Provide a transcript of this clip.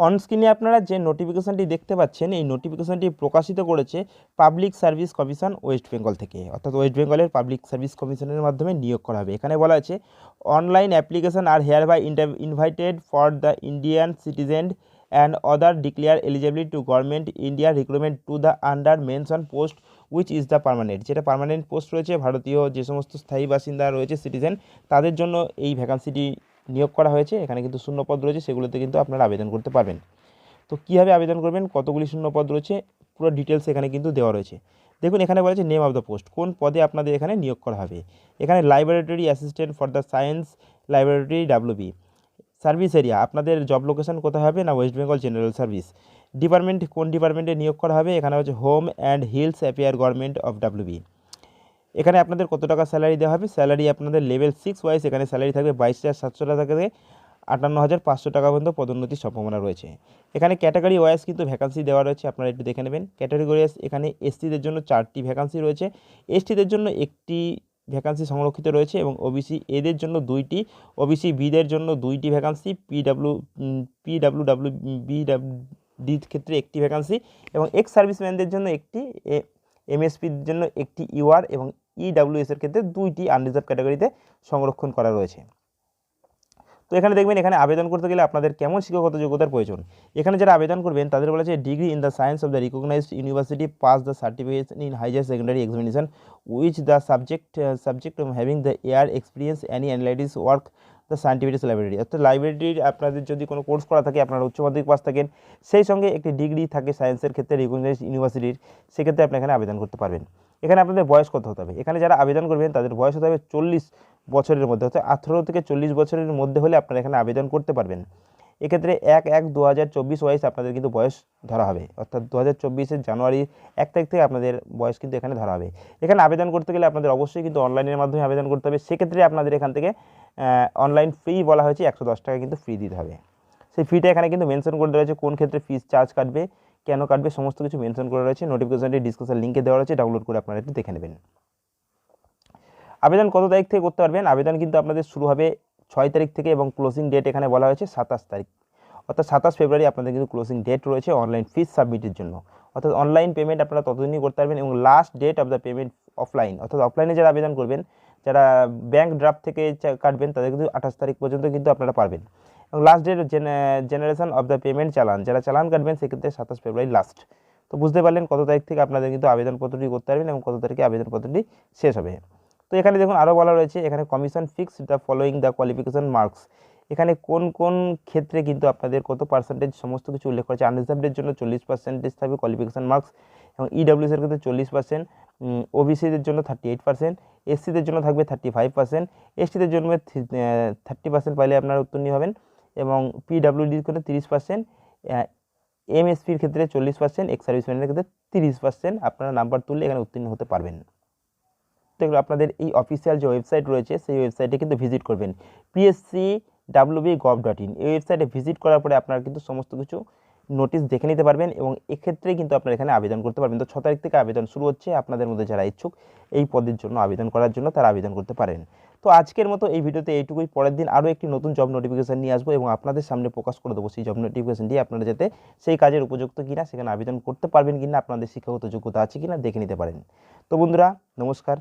On স্ক্রিনে আপনারা যে নোটিফিকেশনটি দেখতে পাচ্ছেন, এই নোটিফিকেশনটি প্রকাশিত করেছে public service commission West Bengal থেকে, অর্থাৎ ওয়েস্ট বেঙ্গলের পাবলিক সার্ভিস কমিশনের মাধ্যমে নিয়োগ করা হবে। এখানে বলা আছে online application are hereby invited for the Indian citizen and other declare eligibility to government India recruitment to the under mention post which is the permanent. যেটা পার্মানেন্ট পোস্ট রয়েছে, ভারতীয় যে সমস্ত স্থায়ী বাসিন্দা রয়েছে সিটিজেন, তাদের জন্য এই ভ্যাকান্সিটি নিয়োগ করা হয়েছে। এখানে কিন্তু শূন্যপদ রয়েছে, সেগুলোতে কিন্তু আপনারা আবেদন করতে পারবেন। তো কীভাবে আবেদন করবেন, কতগুলি শূন্যপদ রয়েছে, পুরো ডিটেলস এখানে কিন্তু দেওয়া রয়েছে। দেখুন এখানে বলেছে নেম অফ দ্য পোস্ট, কোন পদে আপনাদের এখানে নিয়োগ করা হবে। এখানে laboratory assistant for the science laboratory WB. Service area আপনাদের জব লোকেশন কোথায় হবে না West Bengal general service. Department কোন ডিপার্টমেন্টে নিয়োগ করা হবে, এখানে হচ্ছে home and hills affair government of WB. এখানে আপনাদের কত টাকা স্যালারি দেওয়া হবে, স্যালারি আপনাদের লেভেল 6 ওয়াইজ এখানে স্যালারি থাকবে 22,700 টাকা থেকে 58,500 টাকা পর্যন্ত পদোন্নতির সম্ভাবনা রয়েছে। এখানে ক্যাটাগরি ওয়াইজ কিন্তু ভ্যাকান্সি দেওয়া রয়েছে, আপনারা একটু দেখে নেবেন। ক্যাটাগরি ওয়াইজ এখানে এসটিদের জন্য 4টি ভ্যাকান্সি রয়েছে, এসটিদের জন্য 1টি ভ্যাকান্সি সংরক্ষিত রয়েছে এবং ওবিসি এদের জন্য 2টি, ওবিসি বিদের জন্য 2টি ভ্যাকান্সি, বিডব্লিউডির ক্ষেত্রে 1টি ভ্যাকান্সি এবং এক্স সার্ভিসম্যানদের জন্য 1টি, এমএসপির জন্য 1টি ইউআর এবং ইডব্লিউএস এর ক্ষেত্রে 2টি আনরিজার্ভ ক্যাটাগরিতে সংরক্ষণ করা রয়েছে। তো এখানে দেখবেন এখানে আবেদন করতে গেলে আপনাদের কেমন শিক্ষাগত যোগ্যতার প্রয়োজন। এখানে যারা আবেদন করবেন তাদের বলা আছে degree in the science of the recognized university pass the certification in higher secondary examination which the subject having the air experience any analytics work the scientific library. অর্থাৎ লাইব্রেরির আপনাদের যদি কোনো কোর্স করা থাকে, আপনারা উচ্চ মাধ্যমিক পাস থাকেন, সেই সঙ্গে একটি ডিগ্রি থাকে সায়েন্সের ক্ষেত্রে রিকগনাইজড ইউনিভার্সিটির, সেক্ষেত্রে আপনি এখানে আবেদন করতে পারবেন। এখানে আপনাদের বয়স কত হতে হবে, এখানে যারা আবেদন করবেন তাদের বয়স হতে হবে 40 বছরের মধ্যে, অর্থাৎ 18 থেকে 40 বছরের মধ্যে হলে আপনারা এখানে আবেদন করতে পারবেন। এক্ষেত্রে 1/1/2024 ওয়াইজ আপনাদের কিন্তু বয়স ধরা হবে, অর্থাৎ 2024 জানুয়ারি 1 তারিখ থেকে আপনাদের বয়স কিন্তু এখানে ধরা হবে। এখানে আবেদন করতে গেলে আপনাদের অবশ্যই কিন্তু অনলাইনের মাধ্যমে আবেদন করতে হবে। সেক্ষেত্রে আপনাদের এখান থেকে অনলাইন ফ্রি বলা হয়েছে, 110 টাকা কিন্তু ফ্রি দিতে হবে। সেই ফিটা এখানে কিন্তু মেনশন করে দেওয়া রয়েছে, কোন ক্ষেত্রে ফিস চার্জ কাটবে, কেন কাটবে, সমস্ত কিছু মেনশন করে রয়েছে। নোটিফিকেশনটি ডিসক্রিপশন লিঙ্কে দেওয়া রয়েছে, ডাউনলোড করে আপনারা একটু দেখে নেবেন। আবেদন কত তারিখ থেকে করতে পারবেন, আবেদন কিন্তু আপনাদের শুরু হবে 6 তারিখ থেকে এবং ক্লোজিং ডেট এখানে বলা হয়েছে 27 তারিখ, অর্থাৎ 27 ফেব্রুয়ারি আপনাদের কিন্তু ক্লোজিং ডেট রয়েছে অনলাইন ফিস সাবমিটের জন্য। অর্থাৎ অনলাইন পেমেন্ট আপনারা ততদিনই করতে পারবেন এবং last date of the payment offline, অর্থাৎ অফলাইনে যারা আবেদন করবেন, যারা ব্যাঙ্ক ড্রাফট থেকে কাটবেন, তাদের কিন্তু 28 তারিখ পর্যন্ত কিন্তু আপনারা পারবেন। এবং last date generation of the payment চালান, যারা চালান কাটবেন সেক্ষেত্রে 27 ফেব্রুয়ারি লাস্ট। তো বুঝতে পারলেন কত তারিখ থেকে আপনাদের কিন্তু আবেদনপত্রটি করতে পারবেন এবং কত তারিখে আবেদনপত্রটি শেষ হবে। তো এখানে দেখুন আরও বলা রয়েছে, এখানে commission fix the following the qualification marks. এখানে কোন কোন ক্ষেত্রে কিন্তু আপনাদের কত পার্সেন্টেজ সমস্ত কিছু উল্লেখ করেছে। আনরিজার্ভদের জন্য 40% থাকবে কোয়ালিফিকেশন মার্কস এবং ইডব্লিউএস এর ক্ষেত্রে 40%, ওবিসিদের জন্য 38%, এসসিদের জন্য থাকবে 35%, এসটিদের জন্য 30% পাইলে আপনারা উত্তীর্ণ হবেন এবং পিডব্লিউডির ক্ষেত্রে 30%, এমএসপির ক্ষেত্রে 40%, এক্স সার্ভিসম্যানের ক্ষেত্রে 30% আপনারা নাম্বার তুললে এখানে উত্তীর্ণ হতে পারবেন। আপনাদের এই অফিসিয়াল যে ওয়েবসাইট রয়েছে সেই ওয়েবসাইটে কিন্তু ভিজিট করবেন, pscwb.gov.in। এই ওয়েবসাইটে ভিজিট করার পরে আপনারা কিন্তু সমস্ত কিছু নোটিশ দেখে নিতে পারবেন এবং এক্ষেত্রে কিন্তু আপনারা এখানে আবেদন করতে পারবেন। তো 6 তারিখ থেকে আবেদন শুরু হচ্ছে, আপনাদের মধ্যে যারা ইচ্ছুক এই পদের জন্য আবেদন করার জন্য তারা আবেদন করতে পারেন। তো আজকের মতো এই ভিডিওতে এইটুকুই, পরের দিন আরও একটি নতুন জব নোটিফিকেশন নিয়ে আসবো এবং আপনাদের সামনে প্রকাশ করে দেবো সেই জব নোটিফিকেশনটি, আপনারা যাতে সেই কাজের উপযুক্ত কিনা, সেখানে আবেদন করতে পারবেন কিনা, আপনাদের শিক্ষাগত যোগ্যতা আছে কিনা দেখে নিতে পারেন। তো বন্ধুরা নমস্কার।